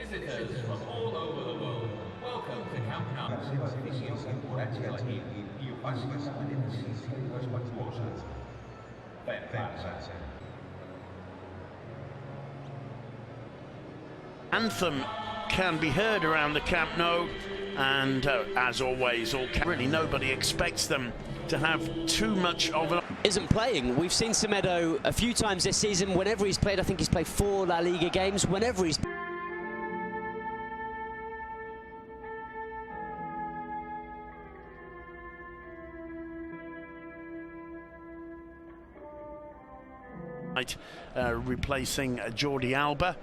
Visitors from all over the world, welcome to Camp Nou. La seva afició s'encoratja a l'equip i ho faci de manera sincera i respectuosa. Ben Barça. Anthem can be heard around the Camp Nou, and as always, really nobody expects them to have too much of an... Isn't playing. We've seen Semedo a few times this season. Whenever he's played, I think he's played 4 La Liga games. Whenever he's... replacing Jordi Alba,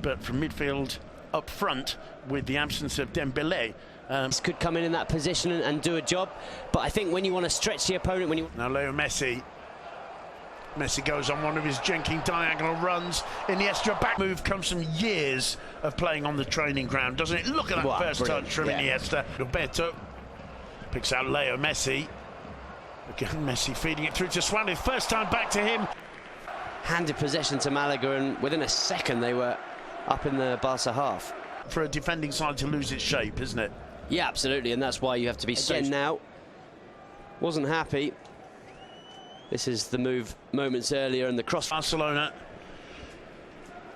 but from midfield up front with the absence of Dembélé. This could come in that position and do a job, but I think when you want to stretch the opponent, when you... Now Leo Messi goes on one of his jinking diagonal runs. Iniesta back move comes from years of playing on the training ground, doesn't it? Look at that first touch from Iniesta. Roberto picks out Leo Messi. Again, Messi feeding it through to Suarez. First time back to him. Handed possession to Malaga, and within a second they were up in the Barca half. For a defending side to lose its shape, isn't it? Yeah, absolutely, and that's why you have to be again now. Wasn't happy. This is the move moments earlier, and the cross. Barcelona.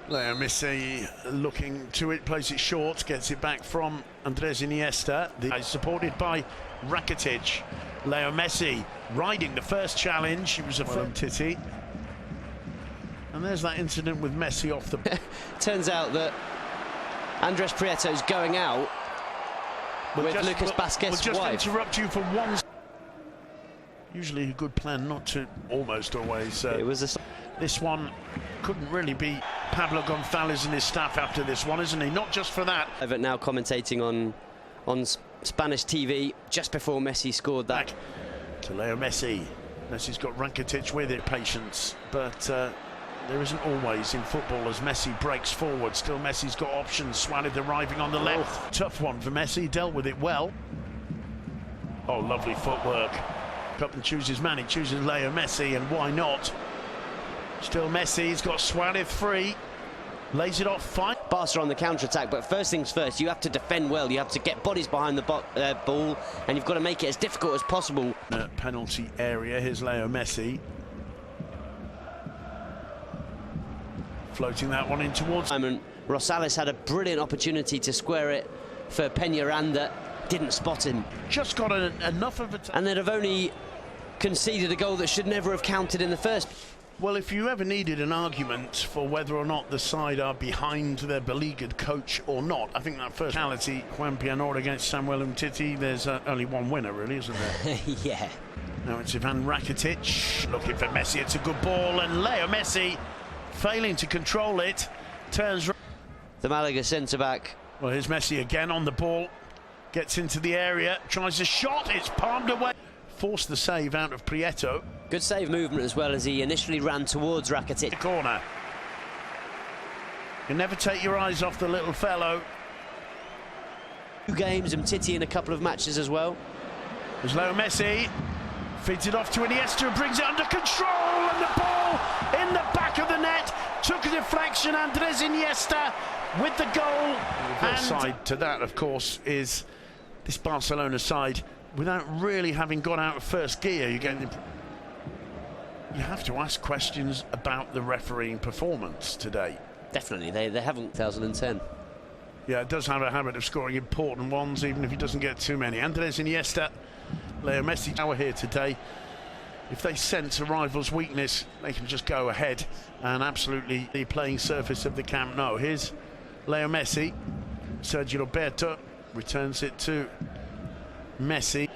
Leo Messi looking to it, plays it short, gets it back from Andres Iniesta. Supported by Rakitic. Leo Messi riding the first challenge. He was a firm titty. And there's that incident with Messi off the... Turns out that Andres Prieto's going out with Lucas Vázquez's wife. We'll just interrupt you for one... Usually a good plan not to, almost always. It was a... This one couldn't really be Pablo González and his staff after this one, isn't he? Not just for that. But now commentating on Spanish TV just before Messi scored that. Back to Leo Messi. Messi's got Rakitic with it, patience, but there isn't always in football as Messi breaks forward. Still Messi's got options. Suarez arriving on the left. Tough one for Messi, dealt with it well. Oh, lovely footwork. Up and chooses man, he chooses Leo Messi, and why not? Still Messi, he's got Suarez free. Lays it off fine. Barca on the counter-attack, but first things first, you have to defend well. You have to get bodies behind the ball, and you've got to make it as difficult as possible. Penalty area, here's Leo Messi. Floating that one in towards... Rosales had a brilliant opportunity to square it for Peñaranda, didn't spot him. Just got enough of it. And they'd have only conceded a goal that should never have counted in the first. Well, if you ever needed an argument for whether or not the side are behind their beleaguered coach or not, I think that first penalty, Juan Pianor against Samuel Umtiti, there's only one winner, really, isn't there? Yeah. Now it's Ivan Rakitic looking for Messi. It's a good ball, and Leo Messi failing to control it, turns... The Malaga centre-back. Well, here's Messi again on the ball, gets into the area, tries a shot, it's palmed away. Forced the save out of Prieto. Good save movement as well, as he initially ran towards Rakitic. The corner. You never take your eyes off the little fellow. 2 games, and Titi in a couple of matches as well. There's Leo Messi, feeds it off to Iniesta, and brings it under control, and the ball in the back of the net. Took a deflection, Andres Iniesta with the goal. The side to that, of course, is this Barcelona side. Without really having got out of first gear, you have to ask questions about the refereeing performance today. Definitely, they haven't. 2010. Yeah, it does have a habit of scoring important ones, even if he doesn't get too many. Andres Iniesta, Leo Messi, now here today. If they sense a rival's weakness, they can just go ahead and absolutely the playing surface of the Camp Nou. Here's Leo Messi. Sergio Roberto returns it to Messi.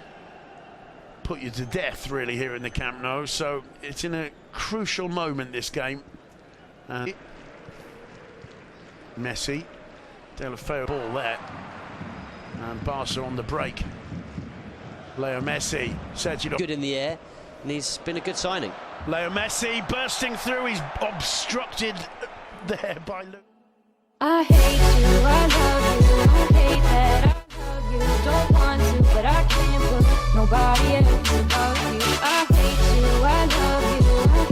Put you to death, really, here in the Camp Nou. So it's in a crucial moment, this game. Messi, Delafeu ball there, and Barca on the break. Leo Messi, Sergio. Good in the air, and he's been a good signing. Leo Messi bursting through. He's obstructed there by Luke. I hate you, I love you, I hate that I hug you. Don't want to, but I can't put nobody else above